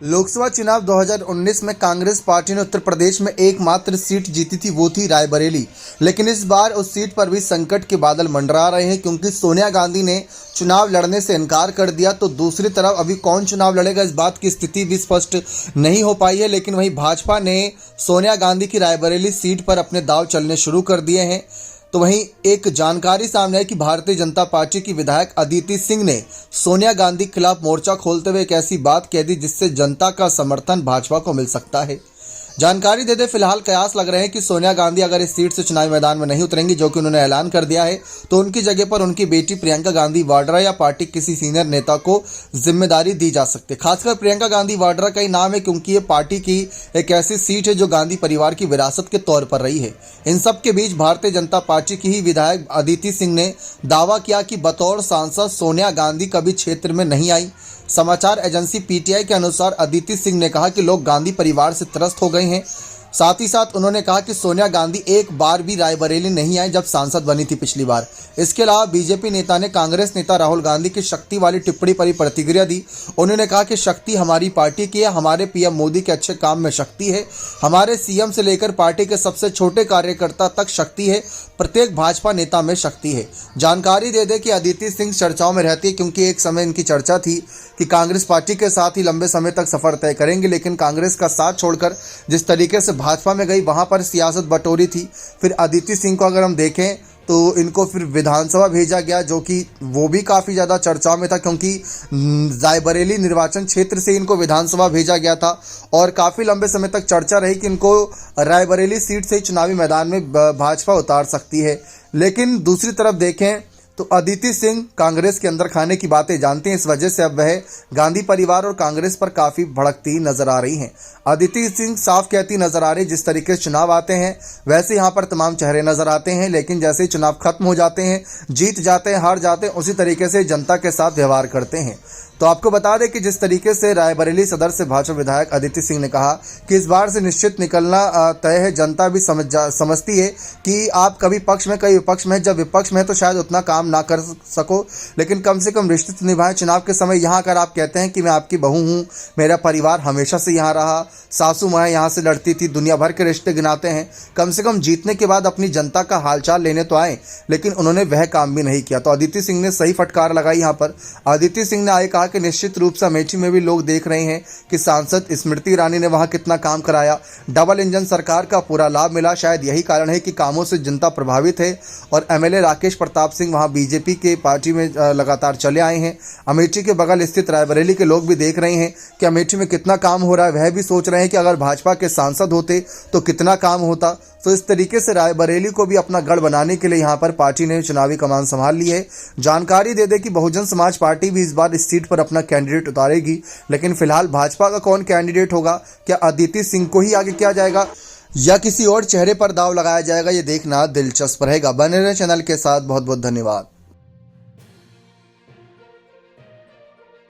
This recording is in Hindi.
लोकसभा चुनाव 2019 में कांग्रेस पार्टी ने उत्तर प्रदेश में एकमात्र सीट जीती थी, वो थी रायबरेली। लेकिन इस बार उस सीट पर भी संकट के बादल मंडरा रहे हैं, क्योंकि सोनिया गांधी ने चुनाव लड़ने से इनकार कर दिया। तो दूसरी तरफ अभी कौन चुनाव लड़ेगा, इस बात की स्थिति भी स्पष्ट नहीं हो पाई है। लेकिन वहीं भाजपा ने सोनिया गांधी की रायबरेली सीट पर अपने दांव चलने शुरू कर दिए हैं। तो वहीं एक जानकारी सामने है कि भारतीय जनता पार्टी की विधायक अदिति सिंह ने सोनिया गांधी के खिलाफ मोर्चा खोलते हुए एक ऐसी बात कह दी जिससे जनता का समर्थन भाजपा को मिल सकता है। जानकारी दे दे, फिलहाल कयास लग रहे हैं कि सोनिया गांधी अगर इस सीट से चुनावी मैदान में नहीं उतरेंगी, जो कि उन्होंने ऐलान कर दिया है, तो उनकी जगह पर उनकी बेटी प्रियंका गांधी वाड्रा या पार्टी किसी सीनियर नेता को जिम्मेदारी दी जा सकती है। खासकर प्रियंका गांधी वाड्रा का ही नाम है, क्योंकि ये पार्टी की एक ऐसी सीट है जो गांधी परिवार की विरासत के तौर पर रही है। इन सब के बीच भारतीय जनता पार्टी की ही विधायक अदिति सिंह ने दावा किया कि बतौर सांसद सोनिया गांधी कभी क्षेत्र में नहीं आई। समाचार एजेंसी पीटीआई के अनुसार अदिति सिंह ने कहा कि लोग गांधी परिवार से त्रस्त हो गए हैं। साथ ही साथ उन्होंने कहा कि सोनिया गांधी एक बार भी रायबरेली नहीं आई जब सांसद बनी थी पिछली बार। इसके अलावा बीजेपी नेता ने कांग्रेस नेता राहुल गांधी की शक्ति वाली टिप्पणी पर प्रतिक्रिया दी। उन्होंने कहा कि शक्ति हमारी पार्टी की है, हमारे पीएम मोदी के अच्छे काम में शक्ति है, हमारे सीएम से लेकर पार्टी के सबसे छोटे कार्यकर्ता तक शक्ति है, प्रत्येक भाजपा नेता में शक्ति है। जानकारी दे दे कि अदिति सिंह चर्चाओं में रहती है, क्योंकि एक समय इनकी चर्चा थी कि कांग्रेस पार्टी के साथ ही लंबे समय तक सफर तय करेंगे। लेकिन कांग्रेस का साथ छोड़कर जिस तरीके से भाजपा में गई, वहां पर सियासत बटोरी थी। फिर अदिति सिंह को अगर हम देखें तो इनको फिर विधानसभा भेजा गया, जो कि वो भी काफ़ी ज़्यादा चर्चाओं में था, क्योंकि रायबरेली निर्वाचन क्षेत्र से इनको विधानसभा भेजा गया था। और काफ़ी लंबे समय तक चर्चा रही कि इनको रायबरेली सीट से ही चुनावी मैदान में भाजपा उतार सकती है। लेकिन दूसरी तरफ देखें तो अदिति सिंह कांग्रेस के अंदर खाने की बातें जानती हैं, इस वजह से अब वह गांधी परिवार और कांग्रेस पर काफ़ी भड़कती नजर आ रही हैं। अदिति सिंह साफ कहती नजर आ रही, जिस तरीके से चुनाव आते हैं वैसे यहाँ पर तमाम चेहरे नजर आते हैं, लेकिन जैसे ही चुनाव खत्म हो जाते हैं, जीत जाते हैं, हार जाते हैं, उसी तरीके से जनता के साथ व्यवहार करते हैं। तो आपको बता दें कि जिस तरीके से रायबरेली सदर से भाजपा विधायक अदिति सिंह ने कहा कि इस बार से निश्चित निकलना तय है। जनता भी समझती है कि आप कभी पक्ष में कभी विपक्ष में, जब विपक्ष में तो शायद उतना काम ना कर सको, लेकिन कम से कम रिश्ते तो निभाएं। चुनाव के समय यहाँ अगर आप कहते हैं कि मैं आपकी बहू हूँ, मेरा परिवार हमेशा से यहाँ रहा, सासू माँ यहाँ से लड़ती थी, दुनिया भर के रिश्ते गिनाते हैं, कम से कम जीतने के बाद अपनी जनता का हालचाल लेने तो आए। लेकिन उन्होंने वह काम भी नहीं किया। तो अदिति सिंह ने सही फटकार लगाई यहाँ पर। अदिति सिंह ने आगे कहा कि निश्चित रूप से अमेठी में भी लोग देख रहे हैं कि सांसद स्मृति ईरानी ने वहां कितना काम कराया, डबल इंजन सरकार का पूरा लाभ मिला। शायद यही कारण है कि कामों से जनता प्रभावित है। और एमएलए राकेश प्रताप सिंह वहां बीजेपी के पार्टी में लगातार चले आए हैं। अमेठी के बगल स्थित रायबरेली के लोग भी देख रहे हैं कि अमेठी में कितना काम हो रहा है। वह भी सोच रहे हैं कि अगर भाजपा के सांसद होते तो कितना काम होता। तो इस तरीके से रायबरेली को भी अपना गढ़ बनाने के लिए यहाँ पर पार्टी ने चुनावी कमान संभाल ली है। जानकारी दे दे कि बहुजन समाज पार्टी भी इस बार इस सीट पर अपना कैंडिडेट उतारेगी। लेकिन फिलहाल भाजपा का कौन कैंडिडेट होगा, क्या अदिति सिंह को ही आगे किया जाएगा या किसी और चेहरे पर दाव लगाया जाएगा, ये देखना दिलचस्प रहेगा। बने रहे चैनल के साथ। बहुत बहुत धन्यवाद।